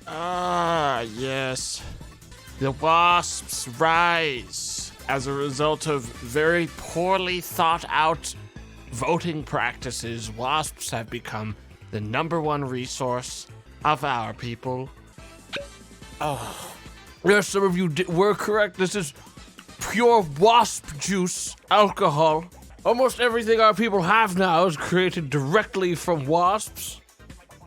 Ah, yes. The wasps rise as a result of very poorly thought out voting practices. Wasps have become the #1 resource of our people. Oh, yes, some of you were correct. This is pure wasp juice alcohol. Almost everything our people have now is created directly from wasps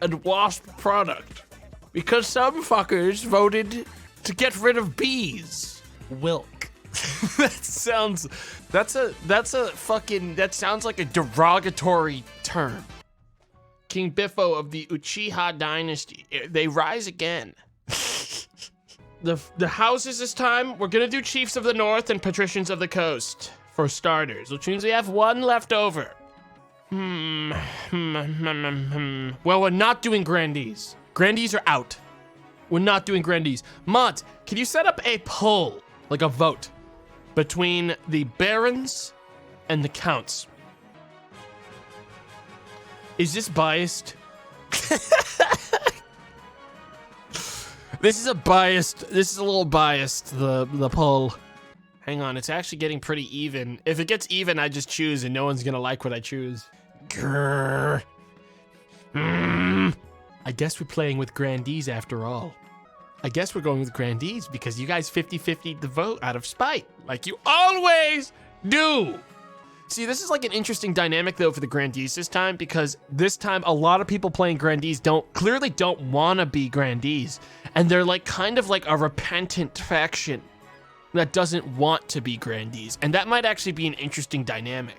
and wasp product. Because some fuckers voted to get rid of bees. Wilk. That sounds like a derogatory term. King Biffo of the Uchiha dynasty. They rise again. The houses this time, we're gonna do Chiefs of the North and Patricians of the Coast for starters, which means we have one left over. Well, we're not doing Grandees. Grandees are out. We're not doing Grandees. Mont, can you set up a poll, like a vote, between the Barons and the Counts? Is this biased? This is a little biased, the poll. Hang on, it's actually getting pretty even. If it gets even, I just choose and no one's gonna like what I choose. Grrr. I guess we're playing with Grandees after all. I guess we're going with Grandees because you guys 50-50 the vote out of spite, like you always do. See, this is like an interesting dynamic though for the Grandees this time, because this time a lot of people playing Grandees clearly don't want to be Grandees, and they're like kind of like a repentant faction that doesn't want to be Grandees, and that might actually be an interesting dynamic.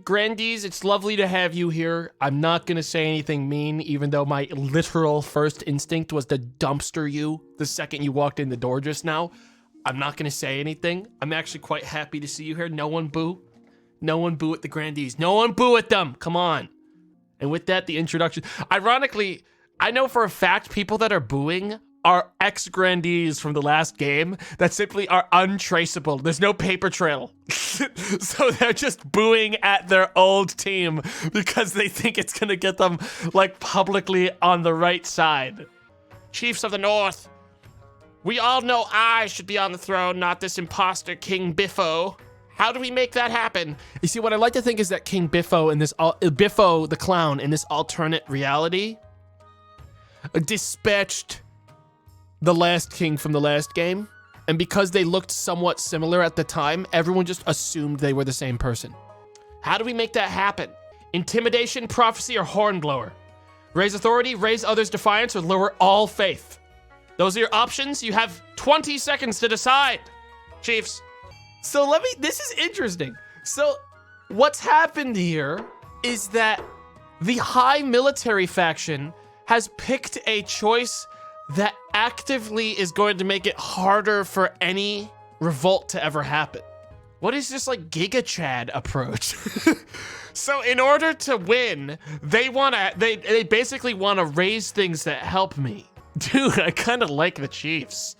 Grandees, it's lovely to have you here. I'm not gonna say anything mean, even though my literal first instinct was to dumpster you the second you walked in the door just now. I'm not gonna say anything. I'm actually quite happy to see you here. No one boo. No one boo at the Grandees. No one boo at them. Come on. And with that, the introduction. Ironically, I know for a fact people that are booing are ex-Grandees from the last game that simply are untraceable. There's no paper trail. So they're just booing at their old team because they think it's gonna get them like publicly on the right side. Chiefs of the North. We all know I should be on the throne, not this imposter King Biffo. How do we make that happen? You see, what I like to think is that King Biffo and Biffo the clown in this alternate reality dispatched the last king from the last game, and because they looked somewhat similar at the time, everyone just assumed they were the same person. How do we make that happen? Intimidation, prophecy, or hornblower? Raise authority, raise others' defiance, or lower all faith? Those are your options. You have 20 seconds to decide, Chiefs. So this is interesting. So what's happened here is that the high military faction has picked a choice that actively is going to make it harder for any revolt to ever happen. What is this like Giga Chad approach? So in order to win, they basically want to raise things that help me. Dude, I kind of like the Chiefs.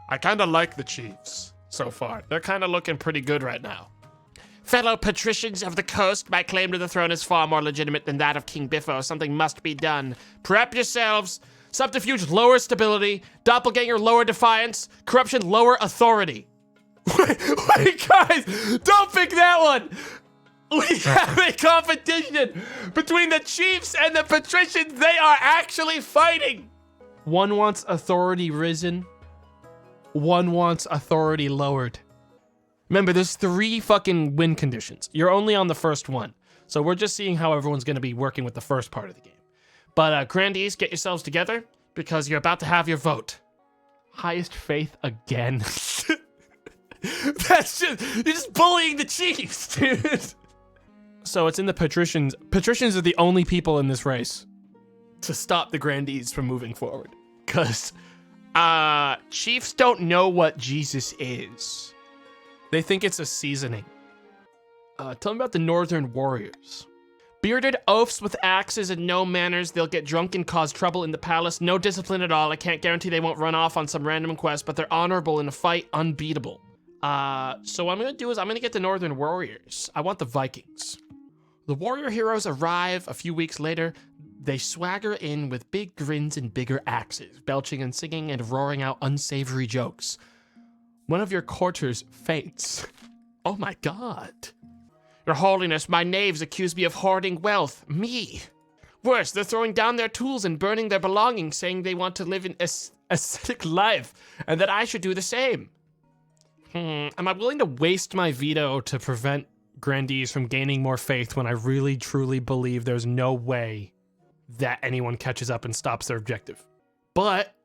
I kind of like the Chiefs so far. They're kind of looking pretty good right now. Fellow patricians of the coast, my claim to the throne is far more legitimate than that of King Biffo. Something must be done. Prep yourselves. Subterfuge, lower stability. Doppelganger, lower defiance. Corruption, lower authority. Wait, guys, don't pick that one. We have a competition between the Chiefs and the patricians. They are actually fighting. One wants authority risen. One wants authority lowered. Remember, there's 3 fucking win conditions. You're only on the first one. So we're just seeing how everyone's going to be working with the first part of the game. But Grandees, get yourselves together because you're about to have your vote. Highest faith again. That's just, you're just bullying the Chiefs, dude. So it's in the patricians. Patricians are the only people in this race to stop the Grandees from moving forward. Because Chiefs don't know what Jesus is. They think it's a seasoning. Tell me about the Northern Warriors. Bearded oafs with axes and no manners. They'll get drunk and cause trouble in the palace. No discipline at all. I can't guarantee they won't run off on some random quest, but they're honorable in a fight, unbeatable. So what I'm gonna do is I'm gonna get the Northern Warriors. I want the Vikings. The warrior heroes arrive a few weeks later. They swagger in with big grins and bigger axes, belching and singing and roaring out unsavory jokes. One of your courtiers faints. Oh my god. Your Holiness, my knaves accuse me of hoarding wealth. Me. Worse, they're throwing down their tools and burning their belongings, saying they want to live an ascetic life, and that I should do the same. Am I willing to waste my veto to prevent grandees from gaining more faith when I really, truly believe there's no way that anyone catches up and stops their objective? But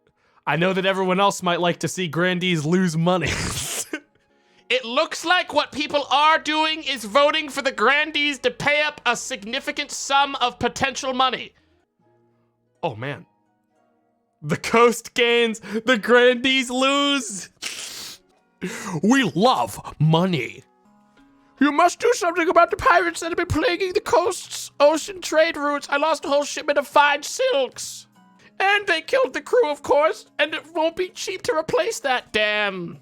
I know that everyone else might like to see grandees lose money. It looks like what people are doing is voting for the grandees to pay up a significant sum of potential money. Oh man. The coast gains, the grandees lose. We love money. You must do something about the pirates that have been plaguing the coast's ocean trade routes. I lost a whole shipment of fine silks. And they killed the crew, of course, and it won't be cheap to replace that, damn.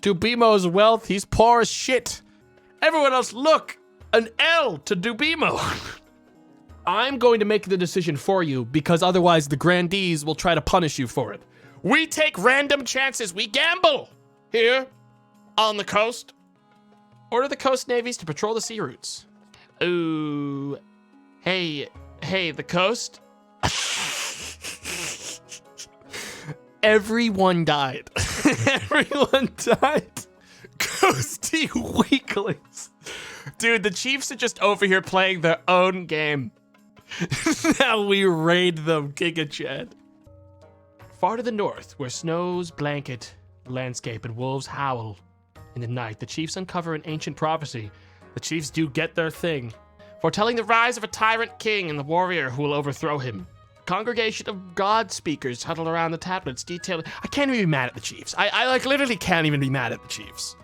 Dubimo's wealth, he's poor as shit. Everyone else, look, an L to Dubimo. I'm going to make the decision for you because otherwise the grandees will try to punish you for it. We take random chances, we gamble. Here, on the coast. Order the coast navies to patrol the sea routes. Ooh, hey, the coast. Everyone died. Everyone died. Ghosty weaklings. Dude, the Chiefs are just over here playing their own game. Now we raid them, Giga Chad. Far to the north, where snows blanket the landscape and wolves howl in the night, the Chiefs uncover an ancient prophecy. The Chiefs do get their thing, foretelling the rise of a tyrant king and the warrior who will overthrow him. Congregation of God speakers huddle around the tablets detailing. I can't even be mad at the Chiefs. I like literally can't even be mad at the Chiefs.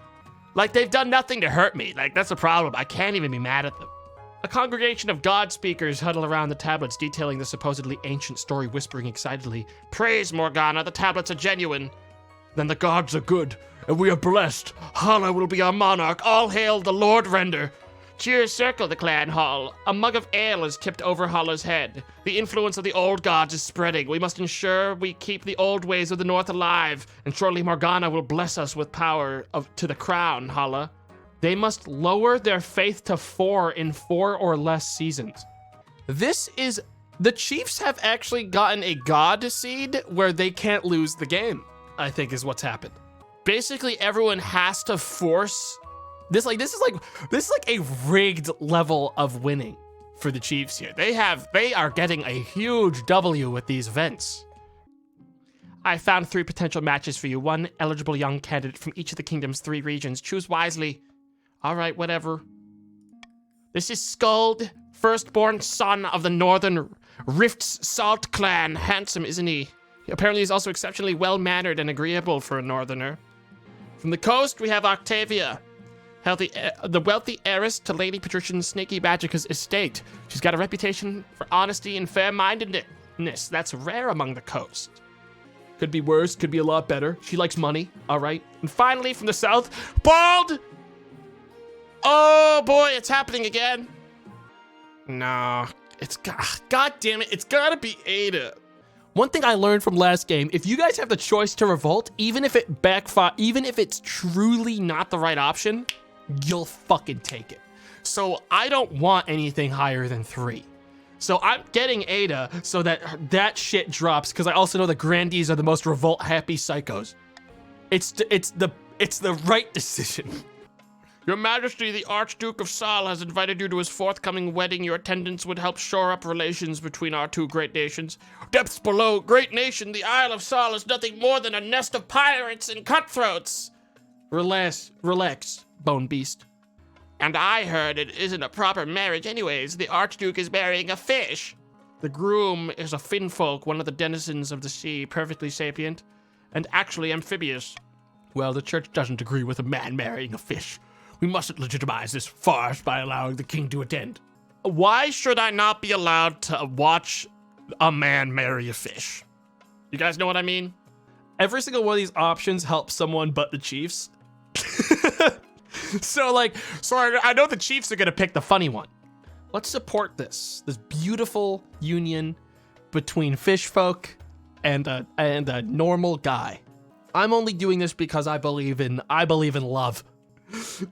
Like they've done nothing to hurt me. Like that's a problem. I can't even be mad at them. A congregation of God speakers huddle around the tablets detailing the supposedly ancient story, whispering excitedly, "Praise Morgana, the tablets are genuine. Then the gods are good, and we are blessed. Hala will be our monarch. All hail the Lord Render. Cheers circle the clan hall. A mug of ale is tipped over Hala's head. The influence of the old gods is spreading. We must ensure we keep the old ways of the North alive, and shortly Morgana will bless us with power to the crown, Hala. They must lower their faith to 4 in 4 or less seasons." The Chiefs have actually gotten a god seed where they can't lose the game, I think is what's happened. Basically, everyone has to force this is like a rigged level of winning for the Chiefs here. They are getting a huge W with these events. I found 3 potential matches for you. 1 eligible young candidate from each of the kingdom's 3 regions. Choose wisely. All right, whatever. This is Skuld, firstborn son of the Northern Rift's Salt clan. Handsome, isn't he? Apparently he's also exceptionally well-mannered and agreeable for a northerner. From the coast, we have Octavia, the wealthy heiress to Lady Patrician Snaky Magica's estate. She's got a reputation for honesty and fair-mindedness. That's rare among the coast. Could be worse, could be a lot better. She likes money, all right. And finally, from the south, Bald! Oh boy, it's happening again. Nah, God damn it, it's gotta be Ada. One thing I learned from last game, if you guys have the choice to revolt, even if it even if it's truly not the right option, you'll fucking take it. So I don't want anything higher than 3. So I'm getting Ada so that shit drops, because I also know the grandees are the most revolt-happy psychos. It's the right decision. Your Majesty, the Archduke of Sal has invited you to his forthcoming wedding. Your attendance would help shore up relations between our 2 great nations. Depths below, great nation, the Isle of Sal is nothing more than a nest of pirates and cutthroats. Relax, bone beast. And I heard it isn't a proper marriage anyways. The Archduke is marrying a fish. The groom is a finfolk, one of the denizens of the sea, perfectly sapient, and actually amphibious. Well, the church doesn't agree with a man marrying a fish. We mustn't legitimize this farce by allowing the king to attend. Why should I not be allowed to watch a man marry a fish? You guys know what I mean? Every single one of these options helps someone but the Chiefs. So I know the Chiefs are gonna pick the funny one. Let's support this beautiful union between fish folk and a normal guy. I'm only doing this because I believe in love.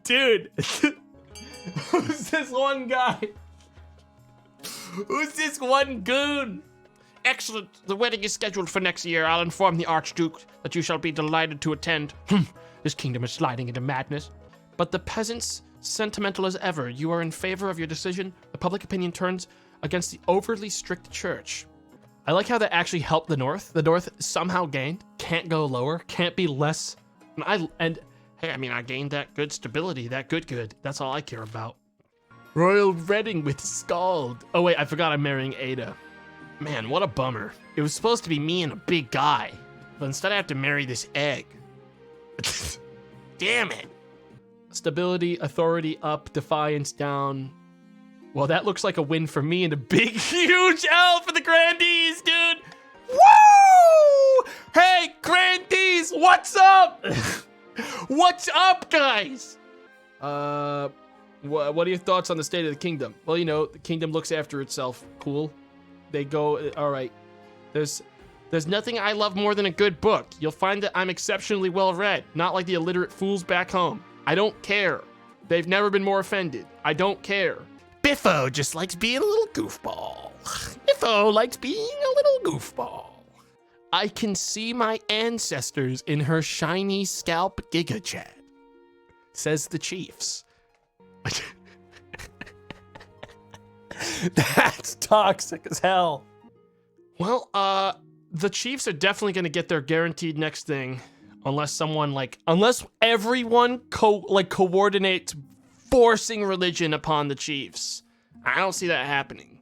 Dude, who's this one guy? Who's this one goon? Excellent. The wedding is scheduled for next year. I'll inform the Archduke that you shall be delighted to attend. This kingdom is sliding into madness. But the peasants, sentimental as ever, you are in favor of your decision. The public opinion turns against the overly strict church. I like how that actually helped the North. The North somehow gained. Can't go lower. Can't be less. Hey, I mean, I gained that good stability, that good. That's all I care about. Royal wedding with Scald. Oh wait, I forgot I'm marrying Ada. Man, what a bummer. It was supposed to be me and a big guy, but instead I have to marry this egg. Damn it. Stability, authority up, defiance down. Well, that looks like a win for me and a big, huge L for the Grandees, dude. Woo! Hey, Grandees, what's up? What's up, guys? What are your thoughts on the state of the kingdom? Well, you know, the kingdom looks after itself. Cool. They go, all right. There's nothing I love more than a good book. You'll find that I'm exceptionally well read, not like the illiterate fools back home. I don't care. They've never been more offended. I don't care. Biffo just likes being a little goofball. Biffo likes being a little goofball. I can see my ancestors in her shiny scalp Giga Chad, says the Chiefs. That's toxic as hell. Well, the Chiefs are definitely going to get their guaranteed next thing, unless everyone coordinates forcing religion upon the Chiefs. I don't see that happening.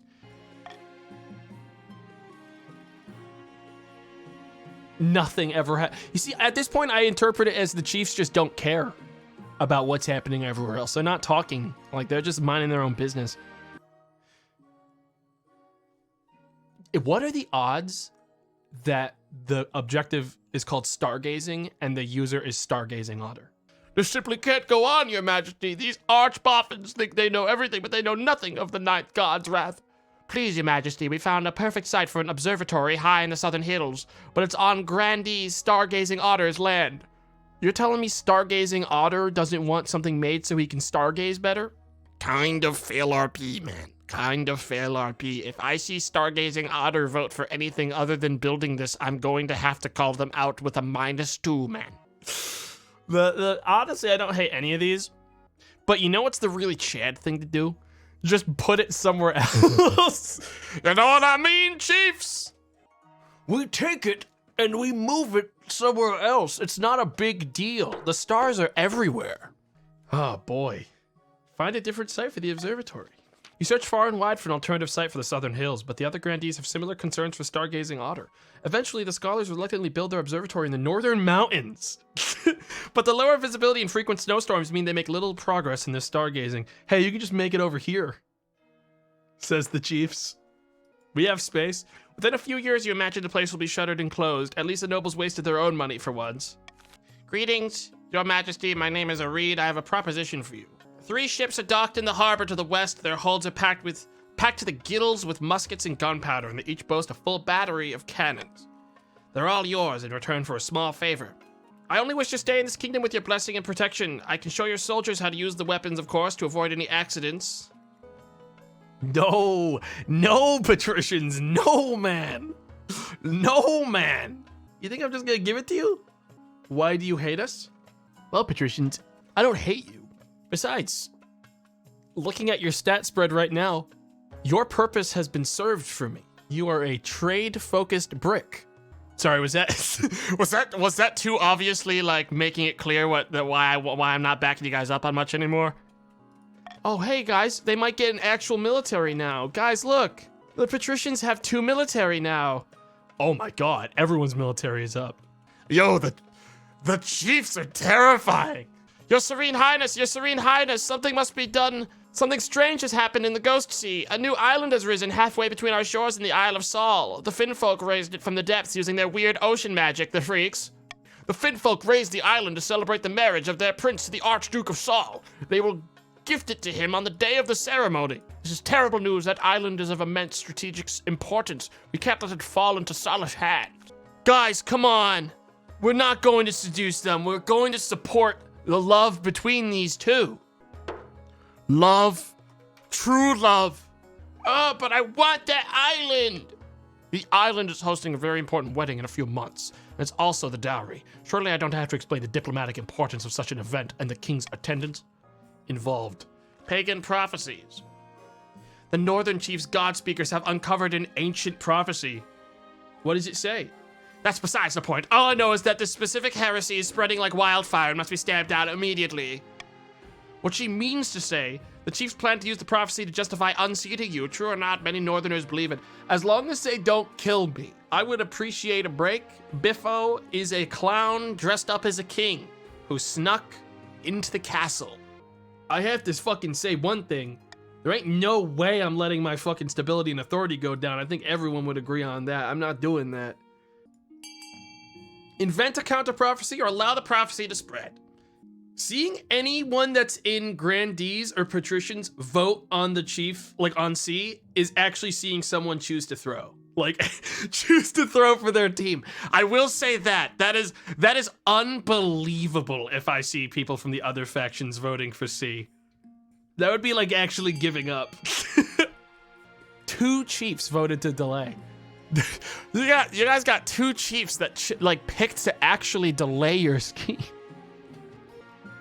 Nothing ever You see, at this point, I interpret it as the Chiefs just don't care about what's happening everywhere else. They're not talking. Like, they're just minding their own business. What are the odds that the objective is called stargazing and the user is stargazing otter? This simply can't go on, Your Majesty. These arch-boffins think they know everything, but they know nothing of the ninth god's wrath. Please, Your Majesty, we found a perfect site for an observatory high in the southern hills, but it's on Grandee's stargazing otter's land. You're telling me stargazing otter doesn't want something made so he can stargaze better? Kind of fail RP, man. Kind of fail RP. If I see stargazing otter vote for anything other than building this, I'm going to have to call them out with a -2, man. Honestly, I don't hate any of these. But you know what's the really Chad thing to do? Just put it somewhere else. You know what I mean, Chiefs? We take it and we move it somewhere else. It's not a big deal. The stars are everywhere. Oh boy. Find a different site for the observatory. You search far and wide for an alternative site for the southern hills, but the other grandees have similar concerns for stargazing otter. Eventually, the scholars reluctantly build their observatory in the northern mountains. But the lower visibility and frequent snowstorms mean they make little progress in their stargazing. Hey, you can just make it over here, says the Chiefs. We have space. Within a few years, you imagine the place will be shuttered and closed. At least the nobles wasted their own money for once. Greetings, Your Majesty. My name is Areed. I have a proposition for you. 3 ships are docked in the harbor to the west. Their holds are packed to the gills with muskets and gunpowder, and they each boast a full battery of cannons. They're all yours in return for a small favor. I only wish to stay in this kingdom with your blessing and protection. I can show your soldiers how to use the weapons, of course, to avoid any accidents. No, patricians, no, man. No, man. You think I'm just gonna give it to you? Why do you hate us? Well, patricians, I don't hate you. Besides, looking at your stat spread right now, your purpose has been served for me. You are a trade-focused brick. Sorry, was that was that too obviously like making it clear why I'm not backing you guys up on much anymore? Oh, hey guys, they might get an actual military now. Guys, look, the patricians have 2 military now. Oh my God, everyone's military is up. Yo, the Chiefs are terrifying. Your Serene Highness, something must be done. Something strange has happened in the Ghost Sea. A new island has risen halfway between our shores and the Isle of Saul. The Finfolk raised it from the depths using their weird ocean magic, the freaks. The Finfolk raised the island to celebrate the marriage of their prince to the Archduke of Saul. They will gift it to him on the day of the ceremony. This is terrible news. That island is of immense strategic importance. We can't let it fall into solid hands. Guys, come on. We're not going to seduce them. We're going to support the love between these two. Love. True love. Oh, but I want that island. The island is hosting a very important wedding in a few months. And it's also the dowry. Surely I don't have to explain the diplomatic importance of such an event and the king's attendance involved. Pagan prophecies. The Northern Chief's God speakers have uncovered an ancient prophecy. What does it say? That's besides the point. All I know is that this specific heresy is spreading like wildfire and must be stamped out immediately. What she means to say, the chiefs plan to use the prophecy to justify unseating you. True or not, many Northerners believe it. As long as they don't kill me, I would appreciate a break. Biffo is a clown dressed up as a king who snuck into the castle. I have to fucking say one thing. There ain't no way I'm letting my fucking stability and authority go down. I think everyone would agree on that. I'm not doing that. Invent a counter prophecy or allow the prophecy to spread. Seeing anyone that's in grandees or patricians vote on the chief, like on C, is actually seeing someone choose to throw. Like, choose to throw for their team. I will say that. That is Unbelievable if I see people from the other factions voting for C. That would be like actually giving up. 2 chiefs voted to delay. You guys got 2 chiefs that picked to actually delay your scheme.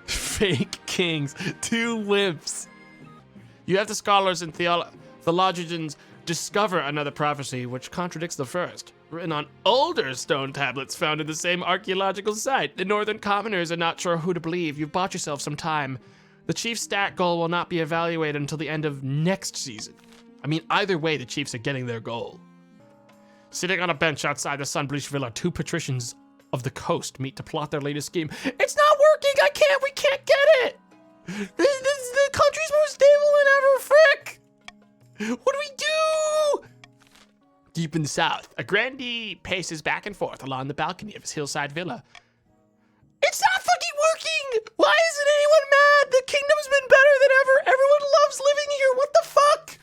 Fake kings, 2 wimps. You have the scholars and theologians discover another prophecy which contradicts the first, written on older stone tablets found in the same archaeological site. The northern commoners are not sure who to believe. You've bought yourself some time. The chief's stat goal will not be evaluated until the end of next season. I mean, either way, the chiefs are getting their goal. Sitting on a bench outside the Sunbleached Villa, 2 patricians of the coast meet to plot their latest scheme. It's not working! We can't get it! The country's more stable than ever, frick! What do we do? Deep in the south, a grandee paces back and forth along the balcony of his hillside villa. It's not fucking working! Why isn't anyone mad? The kingdom's been better than ever. Everyone loves living here. What the fuck?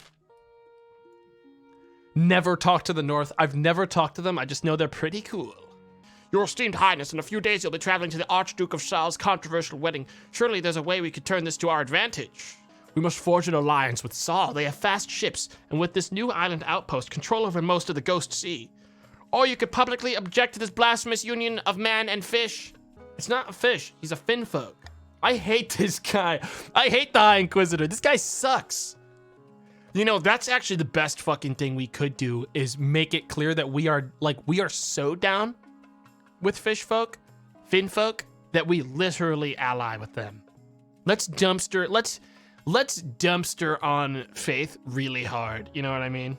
Never talked to the North. I've never talked to them. I just know they're pretty cool. Your esteemed highness, in a few days you'll be traveling to the Archduke of Sal's controversial wedding. Surely there's a way we could turn this to our advantage. We must forge an alliance with Saul. They have fast ships, and with this new island outpost, control over most of the Ghost Sea. Or you could publicly object to this blasphemous union of man and fish. It's not a fish. He's a finfolk. I hate this guy. I hate the High Inquisitor. This guy sucks. You know, that's actually the best fucking thing we could do is make it clear that we are so down with finfolk, that we literally ally with them. Let's dumpster on Faith really hard. You know what I mean?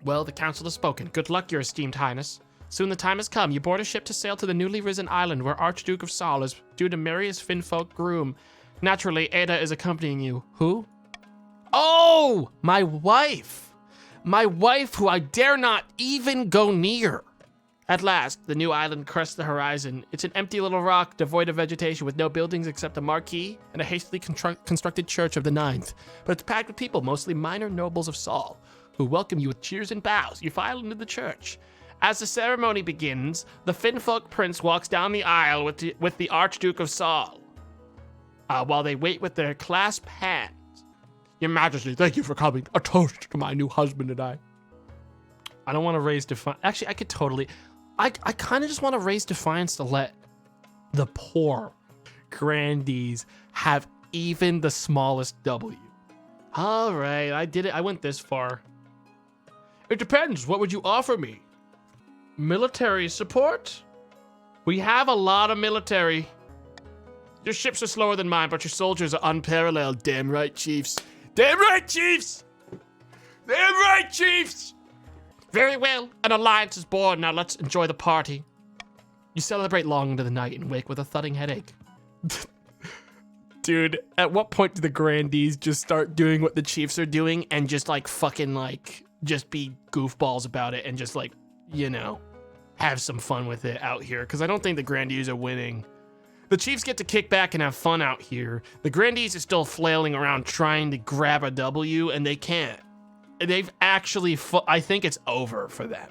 Well, the council has spoken. Good luck, your esteemed highness. Soon the time has come. You board a ship to sail to the newly risen island where Archduke of Sal is due to marry his finfolk groom. Naturally, Ada is accompanying you. Who? Oh, my wife. My wife who I dare not even go near. At last, the new island crests the horizon. It's an empty little rock devoid of vegetation with no buildings except a marquee and a hastily constructed church of the 9th. But it's packed with people, mostly minor nobles of Saul, who welcome you with cheers and bows. You file into the church. As the ceremony begins, the finfolk prince walks down the aisle with the Archduke of Saul, while they wait with their clasped hands. Your Majesty, thank you for coming. A toast to my new husband and I. I don't want to raise defiance. Actually, I could totally... I kind of just want to raise defiance to let the poor grandees have even the smallest W. All right, I did it. I went this far. It depends. What would you offer me? Military support? We have a lot of military. Your ships are slower than mine, but your soldiers are unparalleled. Damn right, chiefs. Damn right, chiefs! Damn right, chiefs! Very well, an alliance is born. Now let's enjoy the party. You celebrate long into the night and wake with a thudding headache. Dude, at what point do the grandees just start doing what the chiefs are doing and just just be goofballs about it and just have some fun with it out here? Because I don't think the grandees are winning. The Chiefs get to kick back and have fun out here. The Grandees are still flailing around trying to grab a W, and they can't. They've actually, I think it's over for them.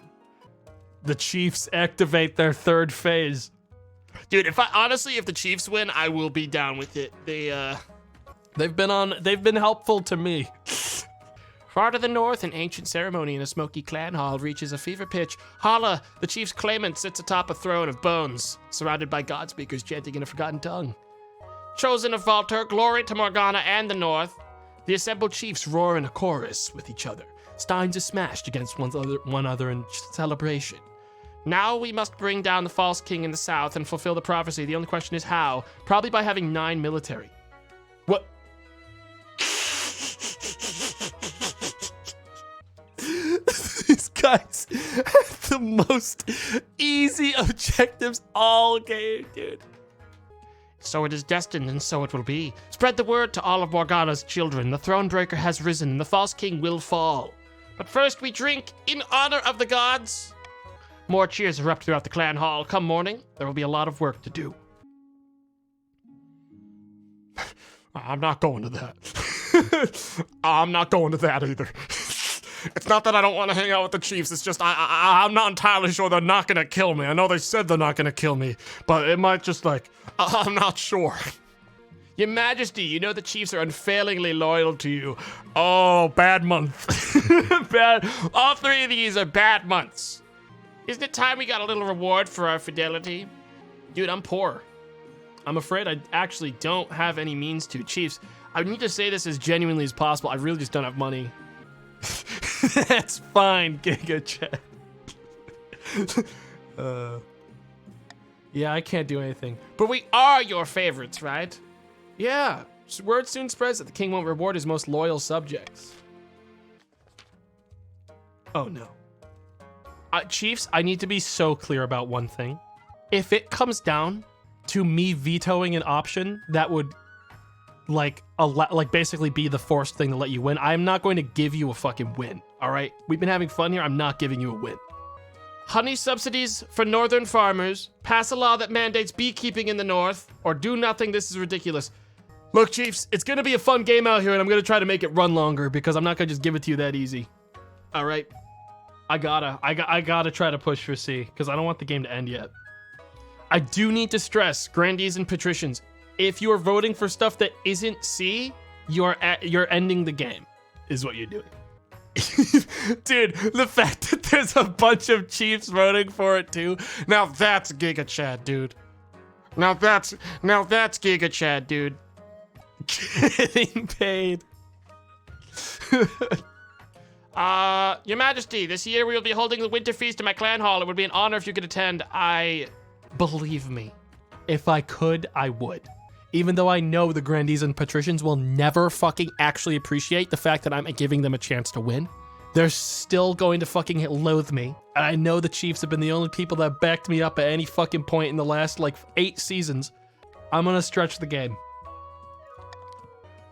The Chiefs activate their third phase. Dude, if the Chiefs win, I will be down with it. They've been helpful to me. Far to the north, an ancient ceremony in a smoky clan hall reaches a fever pitch. Hala, the chief's claimant, sits atop a throne of bones, surrounded by god speakers chanting in a forgotten tongue. Chosen of Valter, glory to Morgana and the north. The assembled chiefs roar in a chorus with each other. Steins are smashed against one another in celebration. Now we must bring down the false king in the south and fulfill the prophecy. The only question is how. Probably by having 9 military. What? These guys have the most easy objectives all game, dude. So it is destined, and so it will be. Spread the word to all of Morgana's children. The Thronebreaker has risen, and the false king will fall. But first we drink in honor of the gods. More cheers erupt throughout the clan hall. Come morning, there will be a lot of work to do. I'm not going to that. I'm not going to that either. It's not that I don't want to hang out with the Chiefs. It's just I'm not entirely sure they're not going to kill me. I know they said they're not going to kill me, but it might just I'm not sure. Your Majesty, you know the Chiefs are unfailingly loyal to you. Oh, bad month. Bad. All 3 of these are bad months. Isn't it time we got a little reward for our fidelity? Dude, I'm poor. I'm afraid I actually don't have any means to. Chiefs, I need to say this as genuinely as possible. I really just don't have money. That's fine, Giga Chat. Yeah, I can't do anything. But we are your favorites, right? Yeah, word soon spreads that the king won't reward his most loyal subjects. Oh no. Chiefs, I need to be so clear about one thing. If it comes down to me vetoing an option that would basically be the forced thing to let you win, I'm not going to give you a fucking win, all right? We've been having fun here. I'm not giving you a win. Honey subsidies for northern farmers. Pass a law that mandates beekeeping in the north. Or do nothing. This is ridiculous. Look, Chiefs, it's going to be a fun game out here, and I'm going to try to make it run longer because I'm not going to just give it to you that easy. All right? I gotta try to push for C because I don't want the game to end yet. I do need to stress, Grandees and Patricians, if you are voting for stuff that isn't C, you're ending the game, is what you're doing. Dude, the fact that there's a bunch of Chiefs voting for it too, now that's Giga Chad, dude. Now that's Giga Chad, dude. Getting paid. Your Majesty, this year we will be holding the winter feast in my clan hall. It would be an honor if you could attend. Believe me, if I could, I would. Even though I know the Grandees and Patricians will never fucking actually appreciate the fact that I'm giving them a chance to win, they're still going to fucking loathe me. And I know the Chiefs have been the only people that backed me up at any fucking point in the last 8 seasons. I'm gonna stretch the game.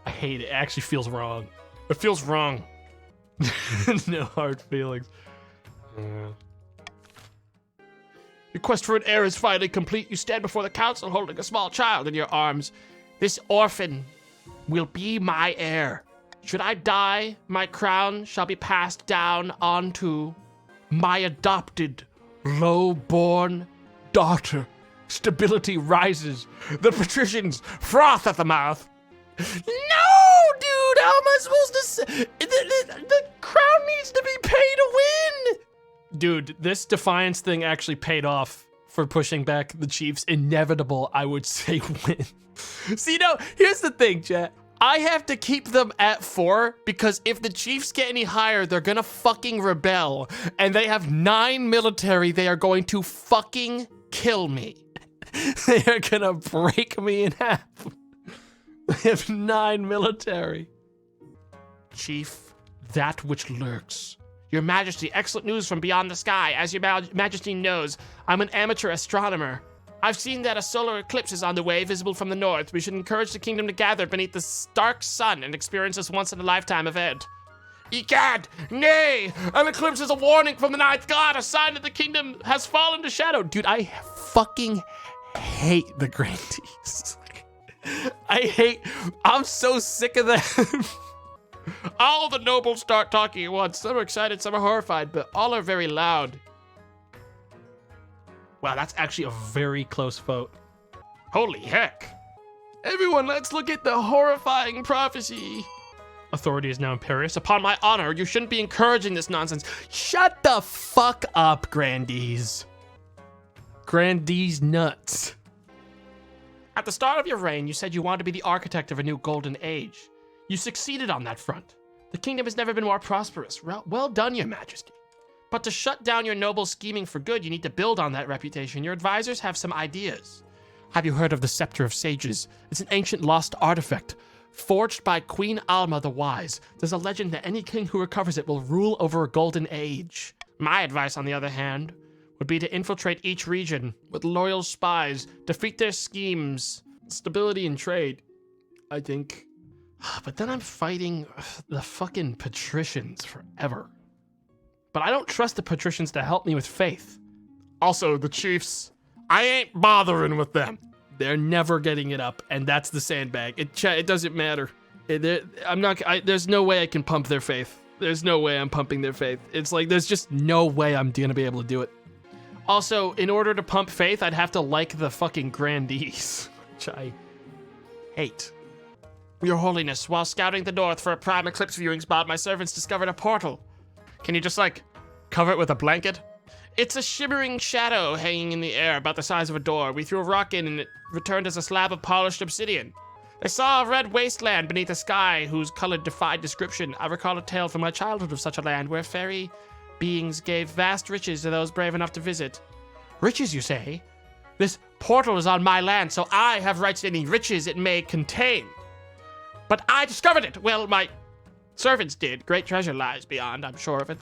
I hate it. It actually feels wrong. It feels wrong. No hard feelings. Your quest for an heir is finally complete. You stand before the council holding a small child in your arms. This orphan will be my heir. Should I die, my crown shall be passed down onto my adopted, low-born daughter. Stability rises. The patricians froth at the mouth. No, dude, how am I supposed to say? The crown needs to be paid to win. Dude, this Defiance thing actually paid off for pushing back the Chiefs' inevitable, I would say, win. See, no, here's the thing, chat. I have to keep them at 4 because if the Chiefs get any higher, they're gonna fucking rebel. And they have 9 military. They are going to fucking kill me. They are gonna break me in half. They have 9 military. Chief, that which lurks. Your Majesty, excellent news from beyond the sky. As your Majesty knows, I'm an amateur astronomer. I've seen that a solar eclipse is on the way, visible from the north. We should encourage the kingdom to gather beneath the stark sun and experience this once-in-a-lifetime event. Egad! Nay! An eclipse is a warning from the ninth god, a sign that the kingdom has fallen to shadow. Dude, I fucking hate the grandees. I'm so sick of them. All the nobles start talking at once. Some are excited, some are horrified, but all are very loud. Wow, that's actually a very close vote. Holy heck. Everyone, let's look at the horrifying prophecy. Authority is now imperious. Upon my honor, you shouldn't be encouraging this nonsense. Shut the fuck up, grandees. Grandees nuts. At the start of your reign, you said you wanted to be the architect of a new golden age. You succeeded on that front. The kingdom has never been more prosperous. Well done, your majesty. But to shut down your noble scheming for good, you need to build on that reputation. Your advisors have some ideas. Have you heard of the Scepter of Sages? It's an ancient lost artifact, forged by Queen Alma the Wise. There's a legend that any king who recovers it will rule over a golden age. My advice, on the other hand, would be to infiltrate each region with loyal spies, defeat their schemes, stability and trade, I think. But then I'm fighting the fucking patricians forever. But I don't trust the patricians to help me with faith. Also, the chiefs, I ain't bothering with them. They're never getting it up, and that's the sandbag. It doesn't matter. There's no way I can pump their faith. There's no way I'm pumping their faith. It's like, there's just no way I'm gonna be able to do it. Also, in order to pump faith, I'd have to like the fucking grandees, which I hate. Your Holiness, while scouting the north for a prime eclipse viewing spot, my servants discovered a portal. Can you just, cover it with a blanket? It's a shimmering shadow hanging in the air about the size of a door. We threw a rock in and it returned as a slab of polished obsidian. I saw a red wasteland beneath a sky whose color defied description. I recall a tale from my childhood of such a land where fairy beings gave vast riches to those brave enough to visit. Riches, you say? This portal is on my land, so I have rights to any riches it may contain. But I discovered it! Well, my servants did. Great treasure lies beyond, I'm sure of it.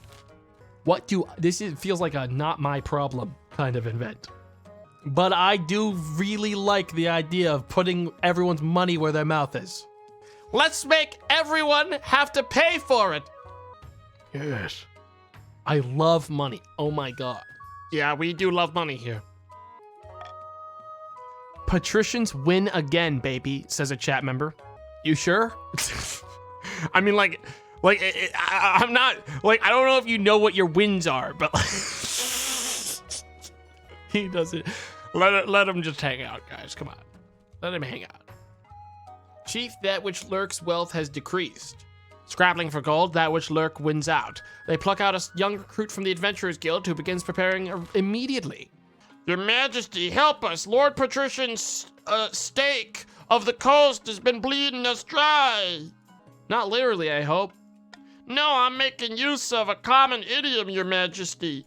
Feels like a not my problem kind of event. But I do really like the idea of putting everyone's money where their mouth is. Let's make everyone have to pay for it. Yes. I love money. Oh my god. Yeah, we do love money here. Patricians win again, baby, says a chat member. You sure? I mean, I'm not, I don't know if you know what your wins are, but he doesn't. Let him just hang out, guys. Come on. Let him hang out. Chief, that which lurks wealth has decreased. Scrabbling for gold, that which lurk wins out. They pluck out a young recruit from the Adventurers Guild who begins preparing immediately. Your Majesty, help us. Lord Patrician's stake of the coast has been bleeding us dry. Not literally, I hope. No, I'm making use of a common idiom, Your Majesty.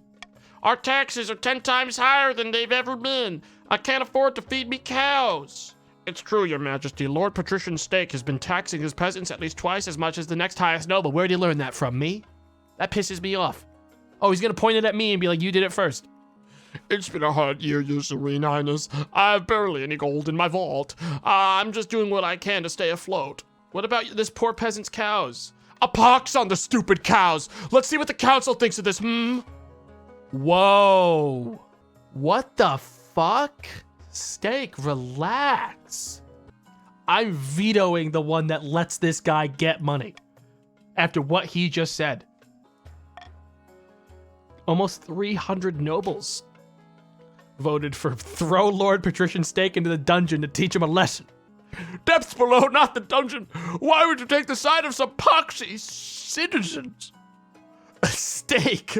Our taxes are 10 times higher than they've ever been. I can't afford to feed me cows. It's true, Your Majesty. Lord Patrician's stake has been taxing his peasants at least twice as much as the next highest noble. Where'd you learn that from? Me? That pisses me off. Oh, he's gonna point it at me and be like, you did it first. It's been a hard year, Your Serene Highness. I have barely any gold in my vault. I'm just doing what I can to stay afloat. What about this poor peasant's cows? A pox on the stupid cows. Let's see what the council thinks of this, Whoa. What the fuck? Steak, relax. I'm vetoing the one that lets this guy get money. After what he just said. Almost 300 nobles voted for throw Lord Patrician Steak into the dungeon to teach him a lesson. Depths below, not the dungeon. Why would you take the side of some poxy citizens? Steak.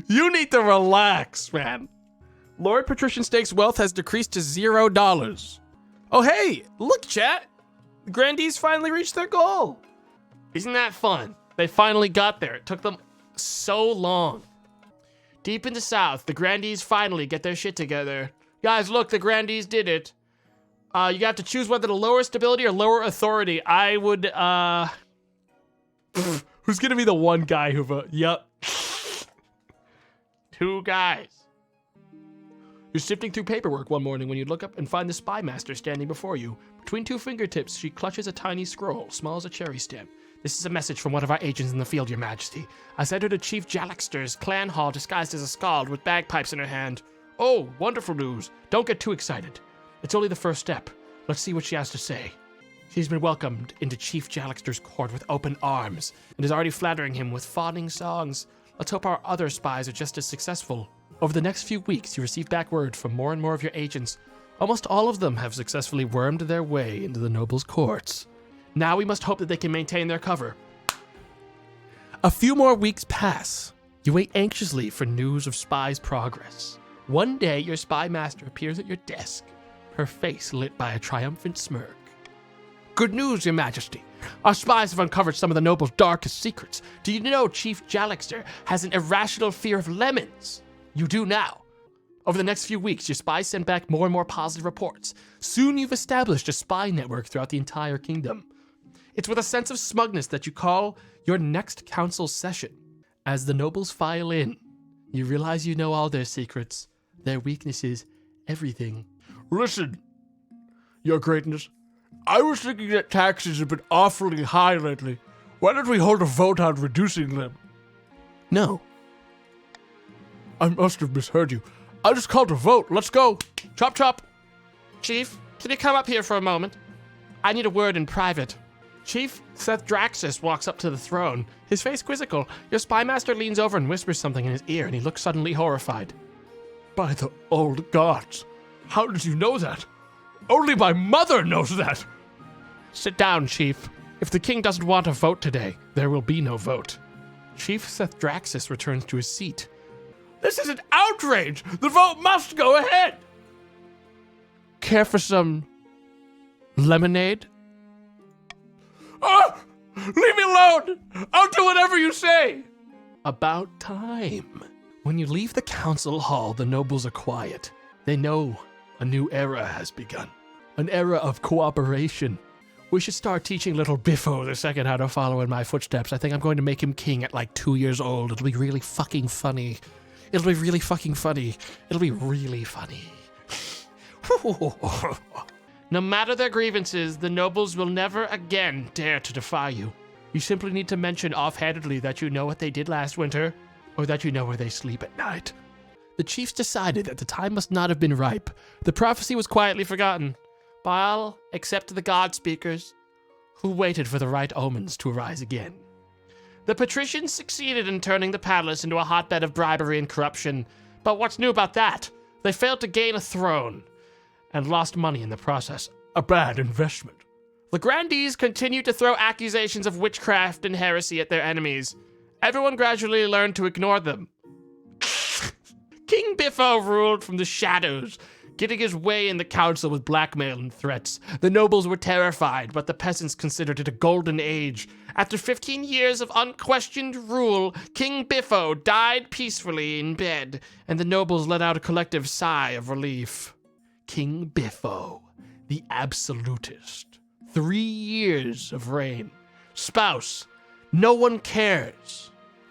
You need to relax, man. Lord Patrician Steak's wealth has decreased to $0. Oh, hey, look, chat. The grandees finally reached their goal. Isn't that fun? They finally got there. It took them so long. Deep in the south, the grandees finally get their shit together. Guys, look, the grandees did it. You have to choose whether to lower stability or lower authority. I would, who's gonna be the one guy who vote? Yep. 2 guys. You're sifting through paperwork one morning when you look up and find the spy master standing before you. Between 2 fingertips, she clutches a tiny scroll, small as a cherry stem. This is a message from one of our agents in the field, Your Majesty. I sent her to Chief Jalexter's clan hall disguised as a skald with bagpipes in her hand. Oh, wonderful news. Don't get too excited. It's only the first step. Let's see what she has to say. She's been welcomed into Chief Jalixter's court with open arms and is already flattering him with fawning songs. Let's hope our other spies are just as successful. Over the next few weeks, you receive back word from more and more of your agents. Almost all of them have successfully wormed their way into the nobles' courts. Now we must hope that they can maintain their cover. A few more weeks pass. You wait anxiously for news of Spy's progress. One day, your spy master appears at your desk, her face lit by a triumphant smirk. Good news, Your Majesty. Our spies have uncovered some of the noble's darkest secrets. Do you know Chief Jalixter has an irrational fear of lemons? You do now. Over the next few weeks, your spies send back more and more positive reports. Soon you've established a spy network throughout the entire kingdom. It's with a sense of smugness that you call your next council session. As the nobles file in, you realize you know all their secrets, their weaknesses, everything. Listen, Your Greatness, I was thinking that taxes have been awfully high lately. Why don't we hold a vote on reducing them? No. I must have misheard you. I just called a vote. Let's go. Chop chop. Chief, can you come up here for a moment? I need a word in private. Chief Seth Draxus walks up to the throne, his face quizzical. Your spy master leans over and whispers something in his ear, and he looks suddenly horrified. By the old gods. How did you know that? Only my mother knows that. Sit down, Chief. If the king doesn't want a vote today, there will be no vote. Chief Seth Draxus returns to his seat. This is an outrage. The vote must go ahead. Care for some lemonade? Ah! Leave me alone. I'll do whatever you say. About time. When you leave the council hall, the nobles are quiet. They know a new era has begun. An era of cooperation. We should start teaching little Biffo II how to follow in my footsteps. I think I'm going to make him king at like 2 years old. It'll be really fucking funny. It'll be really fucking funny. It'll be really funny. No matter their grievances, the nobles will never again dare to defy you. You simply need to mention offhandedly that you know what they did last winter, or that you know where they sleep at night. The chiefs decided that the time must not have been ripe. The prophecy was Quietly forgotten by all except the god speakers, who waited for the right omens to arise again. The patricians succeeded in turning the palace into a hotbed of bribery and corruption, but what's new about that? They failed to gain a throne, and lost money in the process. A bad investment. The grandees continued to throw accusations of witchcraft and heresy at their enemies. Everyone gradually learned to ignore them. King Biffo ruled from the shadows, getting his way in the council with blackmail and threats. The nobles were terrified, but the peasants considered it a golden age. After 15 years of unquestioned rule, King Biffo died peacefully in bed, and the nobles let out a collective sigh of relief. King Biffo, the absolutist. 3 years of reign. Spouse, no one cares.